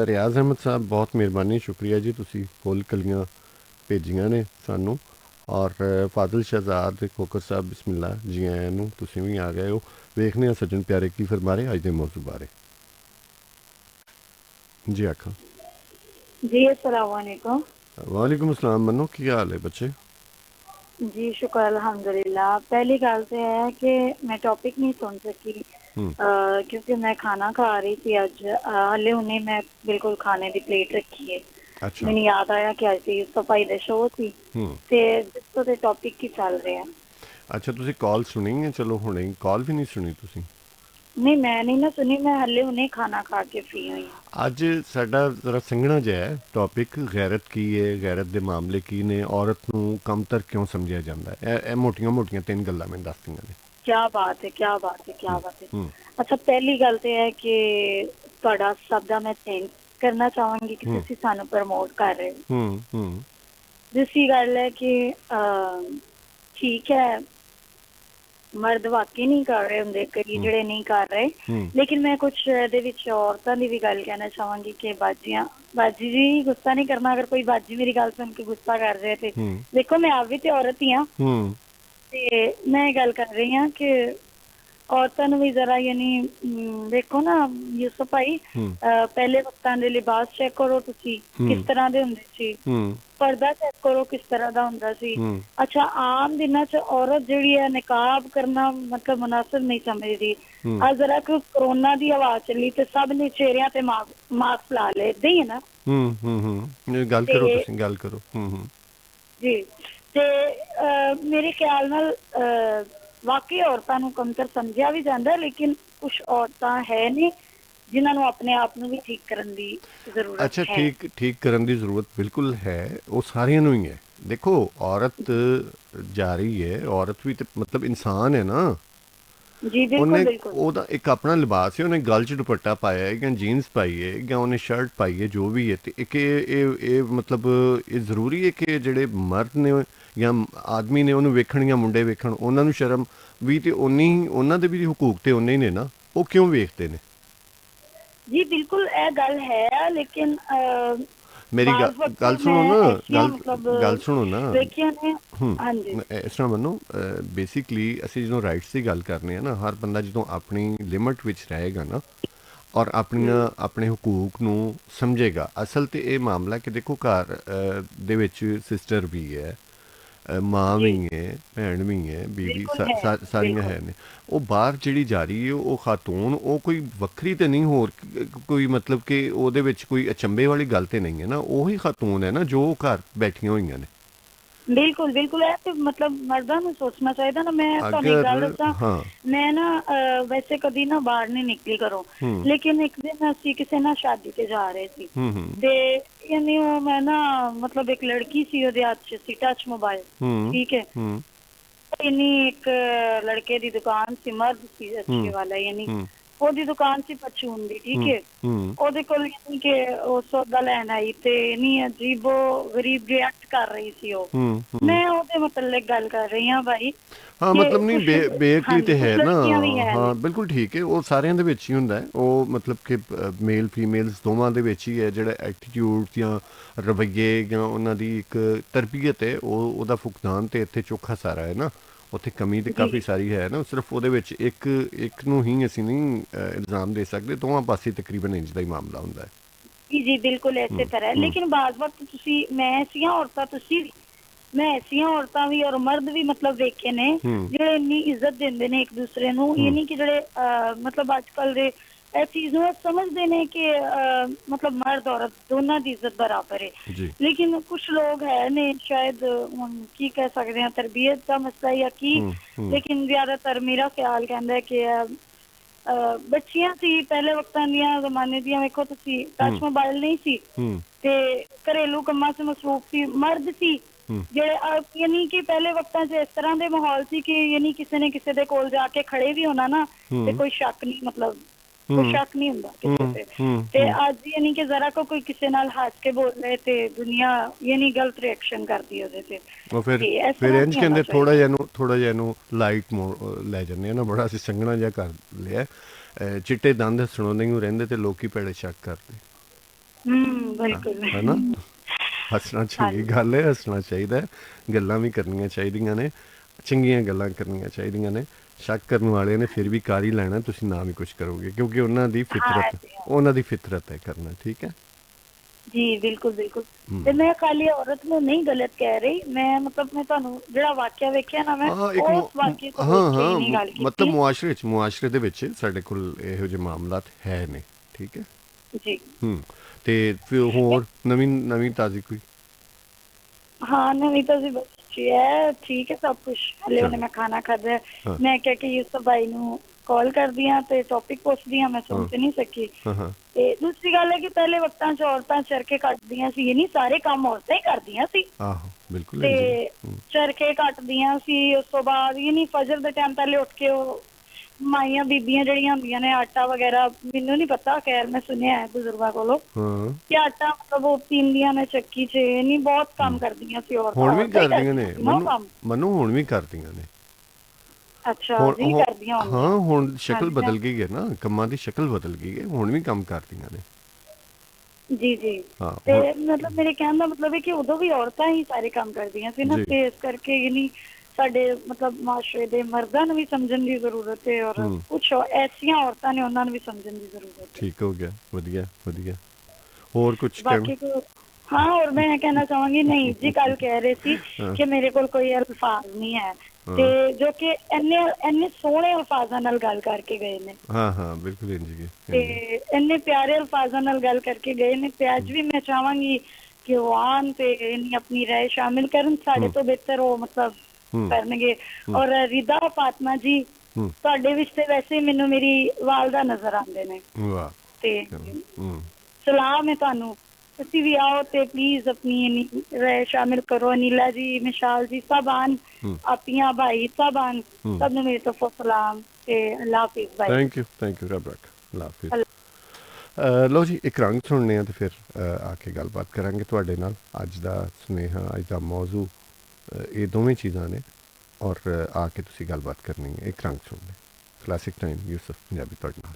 ਰਿਆਜ਼ ਅਹਿਮਦ ਸਾਹਿਬ ਬਹੁਤ ਮਿਹਰਬਾਨੀ, ਸ਼ੁਕਰੀਆ ਜੀ, ਤੁਸੀਂ ਫੁੱਲ ਕਲੀਆਂ ਭੇਜੀਆਂ ਨੇ ਸਾਨੂੰ। ਔਰ ਫਾਜ਼ਿਲ ਸ਼ਹਿਜ਼ਾਦ ਖੋਖਰ ਸਾਹਿਬ ਬਿਸਮਿਲ੍ਲਾ, ਜੀ ਆਇਆਂ ਨੂੰ, ਤੁਸੀਂ ਵੀ ਆ ਗਏ ਹੋ। ਵੇਖਦੇ ਹਾਂ ਸੱਜਣ ਪਿਆਰੇ ਕੀ ਫਰਮਾ ਰਹੇ ਅੱਜ ਦੇ ਮੌਜੂ ਬਾਰੇ। जी आखा। जी अस्सलाम वालेकुम। वालेकुम अस्सलाम। मनो की हाल है बच्चे? जी शुक्र अल्हम्दुलिल्लाह। पहली गल तो है कि मैं टॉपिक नहीं सुन सकी क्योंकि मैं खाना खा रही थी अज। हले हुने मैं बिल्कुल खाने की प्लेट रखी है। अच्छा। मैंने याद आया कि अज सफाई का शो सी ते जिसको ते टॉपिक की चल रहे हैं। अच्छा, तुसी कॉल सुनी है? चलो हुणे कॉल भी नहीं सुनी तुसी? नहीं मैं नहीं ना सुनी, मैं हले हुने खाना खा के फ्री हुई हूँ। ਅੱਜ ਸਾਡਾ ਜ਼ਰਾ ਸੰਘਣਾ ਜਿਹਾ ਹੈ ਟੌਪਿਕ, ਗੈਰਤ ਕੀ ਹੈ, ਗੈਰਤ ਦੇ ਮਾਮਲੇ ਕੀ ਨੇ, ਔਰਤ ਨੂੰ ਕਮਤਰ ਕਿਉਂ ਸਮਝਿਆ ਜਾਂਦਾ ਹੈ। ਇਹ ਮੋਟੀਆਂ ਮੋਟੀਆਂ ਤਿੰਨ ਗੱਲਾਂ ਮੈਂ ਦੱਸਦੀਆਂ ਨੇ। क्या बात है, क्या बात है, क्या बात है। अच्छा पहली गल तो है कि ਤੁਹਾਡਾ ਸਭ ਦਾ ਮੈਂ ਥੈਂਕ ਕਰਨਾ ਚਾਹਾਂਗੀ ਕਿ ਤੁਸੀਂ ਸਾਨੂੰ ਪ੍ਰਮੋਟ ਕਰ ਰਹੇ ਹੋ। दूसरी गल है कि ठीक है मर्द वाकई नहीं कर रहे होंगे, कई ਜਿਹੜੇ नहीं कर रहे, लेकिन मैं कुछ ਇਹਦੇ ਵਿੱਚ ਔਰਤਾਂ ਦੀ ਵੀ ਗੱਲ ਕਹਿਣਾ ਚਾਹਾਂਗੀ ਕਿ बाजी जी गुस्सा नहीं करना, अगर कोई बाजी मेरी गल सुन के गुस्सा कर रहे थे, देखो मैं आप भी तो औरत ही हाँ, ਤੇ मैं गल कर रही हाँ कि औरतों ਨੂੰ भी जरा यानी देखो ना यूसुफ भाई, पहले वक्तां ਦੇ ਲਿਬਾਸ ਚੈੱਕ ਕਰੋ ਤੁਸੀਂ ਕਿਸ ਤਰ੍ਹਾਂ ਦੇ ਹੁੰਦੇ ਸੀ, पर्दा चेक करो किस तरह का हुंदा सी। अच्छा आम दिनों च औरत जिहड़ी है निकाब करना मतलब मुनासिब नहीं समझदी। आ जरा कोरोना दी हवा चली ते सब ने चेहरियां ते मास्क ला ले, इदां ही है ना। गल करो तुसीं, गल करो। जी ते मेरे ख्याल नाल वाकई औरतां नूं कमतर समझिया भी जांदा, लेकिन कुछ औरतां है ने जिन्हां नूं अपने आप नूं भी ठीक करन दी जरूरत अच्छा, है। ठीक ਕਰਨ ਦੀ ਜ਼ਰੂਰਤ ਬਿਲਕੁਲ ਹੈ, ਉਹ ਸਾਰਿਆਂ ਨੂੰ ਹੀ ਹੈ। ਦੇਖੋ ਔਰਤ ਜਾ ਰਹੀ ਹੈ, ਔਰਤ ਵੀ ਤੇ ਮਤਲਬ ਇਨਸਾਨ ਹੈ ਨਾ। जी बिल्कुल ਉਹਨੇ बिल्कुल। ਉਹਦਾ ਇੱਕ ਆਪਣਾ ਲਿਬਾਸ ਹੈ, ਉਹਨੇ ਗਲ 'ਚ ਦੁਪੱਟਾ ਪਾਇਆ ਹੈ ਜਾਂ ਜੀਨਸ ਪਾਈ ਹੈ ਜਾਂ ਉਹਨੇ ਸ਼ਰਟ ਪਾਈ ਹੈ, ਜੋ ਵੀ ਹੈ। ਤੇ ਇੱਕ ਇਹ ਮਤਲਬ ਇਹ ਜ਼ਰੂਰੀ ਹੈ ਕਿ ਜਿਹੜੇ ਮਰਦ ਨੇ ਜਾਂ ਆਦਮੀ ਨੇ ਉਹਨੂੰ ਵੇਖਣ ਜਾਂ ਮੁੰਡੇ ਵੇਖਣ, ਉਹਨਾਂ ਨੂੰ ਸ਼ਰਮ ਵੀ ਤੇ ਉਨੀ, ਉਹਨਾਂ ਦੇ ਵੀ ਹਕੂਕ ਤੇ ਉਨੇ ਹੀ ਨੇ ਨਾ। ਉਹ ਕਿਉਂ ਵੇਖਦੇ ਨੇ? जी बिल्कुल यह गल है, लेकिन ਮੇਰੀ ਗੱਲ ਸੁਣੋ ਨਾ, ਗੱਲ ਸੁਣੋ ਨਾ। ने हाँ जी ਇਸ ਤਰ੍ਹਾਂ ਮੰਨੋ, ਬੇਸਿਕਲੀ ਅਸੀਂ ਜਦੋਂ ਰਾਈਟਸ ਦੀ ਗੱਲ ਕਰਨੇ ਆ ਨਾ, ਹਰ ਬੰਦਾ ਜਦੋਂ ਆਪਣੀ ਲਿਮਟ ਵਿੱਚ ਰਹੇਗਾ ਨਾ ਔਰ ਆਪਣੇ ਹਕੂਕ ਨੂੰ ਸਮਝੇਗਾ। ਅਸਲ ਤੇ ਇਹ ਮਾਮਲਾ ਕਿ ਦੇਖੋ ਘਰ ਦੇ ਵਿੱਚ ਸਿਸਟਰ ਵੀ ਹੈ, ਮਾਂ जी ਵੀ ਹੈ, ਭੈਣ ਵੀ ਹੈ, ਬੀਵੀ बिल्कुल है ਸਾਰੀਆਂ बिल्कुल। ਹੈ ਨੇ। ਉਹ ਬਾਹਰ ਜਿਹੜੀ ਜਾ ਰਹੀ ਹੈ ਉਹ ਖਾਤੂਨ, ਉਹ ਕੋਈ ਵੱਖਰੀ ਤੇ ਨਹੀਂ, ਹੋਰ ਕੋਈ ਮਤਲਬ ਕਿ ਉਹਦੇ ਵਿੱਚ ਕੋਈ ਅਚੰਭੇ ਵਾਲੀ ਗੱਲ ਤੇ ਨਹੀਂ ਹੈ ਨਾ। ਉਹੀ ਖਾਤੂਨ ਹੈ ਨਾ ਜੋ ਘਰ ਬੈਠੀਆਂ ਹੋਈਆਂ ਨੇ। बिल्कुल बिल्कुल है तो मतलब मर्दा नूं सोचना चाहिए ना। मैं तुहानूं एक गल अगर दसां, हाँ। मैं ना वैसे कदी ना बाहर नहीं निकली घरों, लेकिन एक दिन असीं किसी ना शादी ते जा रहे सी ते यानी मैं ना मतलब एक लड़की सी, ओहदे हत्थ च सी टच मोबाइल, ठीक है। यानी एक लड़के दी दुकान सी, मर्द सी अच्छे वाला, यानी ओहदी दुकान सी परचून दी, ठीक है। ओहदे कोल यानी कि ओह सौदा लैन आई ते इन्नी अजीबो गरीब रिएक्ट कर रही सी ओ। मैं ओहदे मतलब गल कर रही हाँ भाई। हाँ, मतलब नहीं, ਬੇਅਕਲੀ ਤੇ ਹੈ ਨਾ। ਹਾਂ ਨੇ ਬਿਲਕੁਲ ਠੀਕ ਹੈ, ਉਹ ਸਾਰਿਆਂ ਦੇ ਵਿੱਚ ਹੀ ਹੁੰਦਾ ਹੈ। ਉਹ ਮਤਲਬ ਕਿ ਮੇਲ ਫੀਮੇਲਸ ਦੋਵਾਂ ਦੇ ਵਿੱਚ ਹੀ ਹੈ ਜਿਹੜਾ ਐਟੀਟਿਊਡ ਜਾਂ ਰਵੱਈਏ ਜਾਂ ਉਹਨਾਂ ਦੀ ਇੱਕ ਤਰਬੀਅਤ ਹੈ, ਉਹਦਾ ਫੁਕਦਾਨ ਤੇ ਇੱਥੇ ਚੋਖਾ ਸਾਰਾ ਹੈ ਨਾ। ਉੱਥੇ ਕਮੀ ਤੇ ਕਾਫੀ ਸਾਰੀ ਹੈ ਨਾ। ਸਿਰਫ ਉਹਦੇ ਵਿੱਚ ਇੱਕ ਨੂੰ ਹੀ ਅਸੀਂ ਨਹੀਂ ਇਲਜ਼ਾਮ ਦੇ ਸਕਦੇ, ਦੋਵਾਂ ਪਾਸੇ ਤਕਰੀਬਨ ਇੰਜ ਦਾ ਹੀ ਮਾਮਲਾ ਹੁੰਦਾ ਹੈ। जी जी बिल्कुल इसे तरह है, लेकिन बाज वक्त तुसी मैं ऐसियां औरतां तुसी भी, मैं ऐसियां औरतां भी और मर्द भी मतलब वेखे ने ਜਿਹੜੇ ਇੰਨੀ ਇੱਜ਼ਤ ਦਿੰਦੇ ਨੇ ਇੱਕ ਦੂਸਰੇ ਨੂੰ। ਇਹ ਨਹੀਂ ਕਿ ਜਿਹੜੇ मतलब ਅੱਜਕੱਲ ਦੇ ਇਹ ਚੀਜ਼ ਨੂੰ ਸਮਝਦੇ ਨੇ ਕਿ मतलब मर्द औरत ਦੋਨਾਂ ਦੀ ਇੱਜ਼ਤ ਬਰਾਬਰ ਹੈ। लेकिन कुछ लोग है ने शायद ਹੁਣ ਕੀ ਕਹਿ ਸਕਦੇ ਹਾਂ, ਤਰਬੀਅਤ ਦਾ ਮਸਲਾ ਜਾਂ ਕੀ, लेकिन ਜ਼ਿਆਦਾਤਰ ਮੇਰਾ ਖਿਆਲ ਕਹਿੰਦਾ ਹੈ ਕਿ ਬੱਚੀਆਂ ਸੀ ਪਹਿਲੇ ਵਕਤਾਂ ਦੀਆਂ, ਜ਼ਮਾਨੇ ਦੀਆਂ। ਵੇਖੋ ਤੁਸੀਂ ਟੱਚ ਮੋਬਾਈਲ ਨਹੀਂ ਸੀ ਤੇ ਘਰੇਲੂ ਕੰਮਾਂ 'ਚ ਮਸਰੂਫ ਸੀ। ਮਰਦ ਸੀ ਜਿਹੜੇ ਯਾਨੀ ਕਿ ਪਹਿਲੇ ਵਕਤਾਂ 'ਚ ਇਸ ਤਰ੍ਹਾਂ ਦੇ ਮਾਹੌਲ ਸੀ ਕਿ ਯਾਨੀ ਕਿਸੇ ਨੇ ਕਿਸੇ ਦੇ ਕੋਲ ਜਾ ਕੇ ਖੜੇ ਵੀ ਹੋਣਾ ਨਾ ਤੇ ਕੋਈ ਸ਼ੱਕ ਨਹੀਂ, मतलब ਕੋਈ ਸ਼ੱਕ ਨਹੀਂ ਹੁੰਦਾ ਕਿਸੇ ਤੇ ਅੱਜ ਯਾਨੀ ਕਿ ਜ਼ਰਾ ਕੋਈ ਕਿਸੇ ਨਾਲ ਹੱਸ ਕੇ ਬੋਲ ਰਹੇ ਤੇ ਦੁਨੀਆ ਯਾਨੀ ਗਲਤ ਰਿਐਕਸ਼ਨ ਕਰਦੀ ਉਹਦੇ ਤੇ। ਉਹ ਫਿਰ ਇੰਜ ਕਹਿੰਦੇ ਥੋੜਾ ਜਿਹਾ ਇਹਨੂੰ ਲਾਈਟ ਲੈ ਜਾਂਦੇ ਆ ਨਾ। ਬੜਾ ਅਸੀਂ ਸੰਘਣਾ ਜਿਹਾ ਕਰ ਲਿਆ। ਚਿੱਟੇ ਦੰਦ ਹੱਸਣੋਂ ਨਹੀਂ ਰਹਿੰਦੇ ਤੇ ਲੋਕੀ ਭੈੜੇ ਸ਼ੱਕ ਕਰਦੇ। ਬਿਲਕੁਲ। ਹੈ ਨਾ? ਹੱਸਣਾ ਚੰਗੀ ਗੱਲ ਹੈ, ਹੱਸਣਾ ਚਾਹੀਦਾ, ਗੱਲਾਂ ਵੀ ਕਰਨੀਆਂ ਚਾਹੀਦੀਆਂ ਨੇ, ਚੰਗੀਆਂ ਗੱਲਾਂ ਕਰਨੀਆਂ ਚਾਹੀਦੀਆਂ ਨੇ। ਸ਼ੱਕ ਕਰਨ ਵਾਲਿਆਂ ਨੇ ਫਿਰ ਵੀ ਕਰ ਹੀ ਲੈਣਾ, ਤੁਸੀਂ ਨਾ ਵੀ ਕੁਛ ਕਰੋਗੇ, ਕਿਉਂਕਿ ਉਹਨਾਂ ਦੀ ਫਿਤਰਤ ਹੈ ਕਰਨਾ। ਠੀਕ ਹੈ ਜੀ ਬਿਲਕੁਲ ਬਿਲकुल। ਤੇ ਮੈਂ ਖਾਲੀ ਔਰਤ ਨੂੰ ਨਹੀਂ ਗਲਤ ਕਹਿ ਰਹੀ, ਮੈਂ ਮਤਲਬ ਮੈਂ ਤੁਹਾਨੂੰ ਜਿਹੜਾ ਵਾਕਿਆ ਵੇਖਿਆ ਨਾ, ਮੈਂ ਉਸ ਵਾਕਿਏ ਤੋਂ ਦੇਖ ਕੇ ਨਹੀਂ ਗੱਲ ਮਤਲਬ ਕੀਤੀ। ਮੁਆਸ਼ਰੇ ਦੇ ਵਿੱਚ ਸਾਡੇ ਕੋਲ ਇਹੋ ਜਿਹੇ ਮਾਮਲਾਤ ਹੈ ਨੇ। ਠੀਕ ਹੈ ਜੀ। ਤੇ ਫਿਰ ਹੋਰ ਨਵੀਂ ਤਾਜ਼ੀ ਕੋਈ? हाँ नवी तो जी बस है, ठीक है सब कुछ। हले ਉਹਨੇ ਮੈਂ ਖਾਣਾ ਖਾਧਾ, ਮੈਂ ਕਿਹਾ ਕਿ ਯੂਸਫ ਭਾਈ ਨੂੰ ਕਾਲ ਕਰਦੀ ਹਾਂ ਤੇ ਟੌਪਿਕ ਪੁੱਛਦੀ ਹਾਂ, ਮੈਂ ਸੁਣ ਤੇ ਨਹੀਂ ਸਕੀ। ਤੇ ਦੂਸਰੀ ਗੱਲ ਹੈ ਕਿ ਪਹਿਲੇ ਵਕਤਾਂ 'ਚ ਔਰਤਾਂ ਚਰਖੇ ਕੱਟਦੀਆਂ ਸੀ, ਨਹੀਂ ਸਾਰੇ ਕੰਮ ਔਰਤਾਂ ਹੀ ਕਰਦੀਆਂ ਸੀ। ਆਹੋ ਬਿਲਕੁਲ। ਤੇ ਚਰਖੇ ਕੱਟਦੀਆਂ ਸੀ, ਉਸ ਤੋਂ ਬਾਅਦ ਨਹੀਂ ਫਜਰ ਦੇ ਟਾਈਮ ਪਹਿਲੇ ਉੱਠ ਕੇ ਉਹ ਮਾਈਆਂ ਬੀਬੀਆਂ ਜਿਹੜੀਆਂ ਹੁੰਦੀਆਂ ਨੇ ਆਟਾ ਵਗੈਰਾ, ਮੈਨੂੰ ਨਹੀਂ ਪਤਾ, ਖੈਰ ਮੈਂ ਸੁਣਿਆ ਹੈ ਬਜ਼ੁਰਗਾਂ ਕੋਲੋਂ ਕਿ ਆਟਾ ਮਤਲਬ ਉਹ ਪੀਂਦੀਆਂ ਨੇ ਚੱਕੀ 'ਚ, ਨਹੀਂ ਬਹੁਤ ਕੰਮ ਕਰਦੀਆਂ ਸੀ ਔਰਤਾਂ। ਹੁਣ ਵੀ ਕਰਦੀਆਂ ਨੇ, ਮੈਨੂੰ ਹੁਣ ਵੀ ਕਰਦੀਆਂ ਨੇ। ਅੱਛਾ ਜੀ, ਕਰਦੀਆਂ ਹੁੰਦੀਆਂ। ਹਾਂ ਹੁਣ ਸ਼ਕਲ ਬਦਲ ਗਈ ਹੈ ਨਾ, ਕੰਮਾਂ ਦੀ ਸ਼ਕਲ ਬਦਲ ਗਈ ਹੈ, ਹੁਣ ਵੀ ਕੰਮ ਕਰਦੀਆਂ ਨੇ। ਜੀ ਜੀ। ਤੇ ਮਤਲਬ ਮੇਰੇ ਕਹਿਣ ਦਾ ਮਤਲਬ ਹੈ ਕਿ ਉਦੋਂ ਵੀ ਔਰਤਾਂ ਹੀ ਸਾਰੇ ਕੰਮ ਕਰਦੀਆਂ ਸੀ ਨਾ, ਤੇ ਇਸ ਕਰਕੇ ਯਾਨੀ ਸਾਡੇ ਮਤਲਬ ਮਾਸ਼ਰੇ ਦੇ ਮਰਦਾਂ ਨੂੰ ਵੀ ਸਮਝਣ ਦੀ ਜ਼ਰੂਰਤ ਹੈ, ਔਰ ਕੁਛ ਐਸੀਆਂ ਔਰਤਾਂ ਨੇ ਉਹਨਾਂ ਨੂੰ ਵੀ ਸਮਝਣ ਦੀ ਜ਼ਰੂਰਤ ਹੈ। ਠੀਕ ਹੋ ਗਿਆ, ਵਧੀਆ ਵਧੀਆ। ਹੋਰ ਕੁਛ ਬਾਕੀ हाँ, और मैं कहना चाहूंगी नहीं जी, कल कह रहे सी कि मेरे को कोई अल्फाज नहीं है ते जो कि इन्ने सोहने अल्फाजां नाल गल करके गए ने। हाँ बिल्कुल इंज ते इन्ने प्यारे अल्फाजां नाल गल करके गए ने, ते अज भी मैं चाहांगी कि वो आन ते इन्नी अपनी राय शामिल करन, साडे तो बेहतर वो मतलब करनगे। और रिदा फातिमा जी ਤੁਹਾਡੇ ਵਿੱਚ ਤੇ ਵੈਸੇ ਮੈਨੂੰ ਮੇਰੀ ਵਾਲਦਾ ਨਜ਼ਰ ਆਉਂਦੇ ਨੇ। ਵਾਹ। ਤੇ ਸਲਾਮ ਹੈ ਤੁਹਾਨੂੰ, ਤੁਸੀਂ ਵੀ आओ ਤੇ प्लीज अपनी राय शामिल करो। नीला जी, मिशाल जी सब आन, आपियां भाई सब आन, सब ਨੂੰ ਮੇਰੇ ਤਰਫੋਂ ਸਲਾਮ ਤੇ ਅੱਲਾਹ ਹਾਫਿਜ਼ ਭਾਈ। ਥੈਂਕ ਯੂ ਰੱਬ ਰੱਖ, ਅੱਲਾਹ ਹਾਫਿਜ਼। ਲਓ ਜੀ, ਇੱਕ ਰੰਗ ਸੁਣਨੇ ਆ ਤੇ ਫਿਰ ਆ ਕੇ ਗੱਲਬਾਤ ਕਰਾਂਗੇ ਤੁਹਾਡੇ ਨਾਲ। ਅੱਜ ਦਾ ਸੁਨੇਹਾ, ਅੱਜ ਦਾ ਮੌਜੂ ਇਹ ਦੋਵੇਂ ਚੀਜ਼ਾਂ ਨੇ, ਔਰ ਆ ਕੇ ਤੁਸੀਂ ਗੱਲਬਾਤ ਕਰਨੀ ਹੈ। ਇੱਕ ਰੰਗ ਸੁਣਨੇ, ਕਲਾਸਿਕ ਟਾਈਮ, ਯੂਸਫ ਪੰਜਾਬੀ ਤੁਹਾਡੇ ਨਾਲ।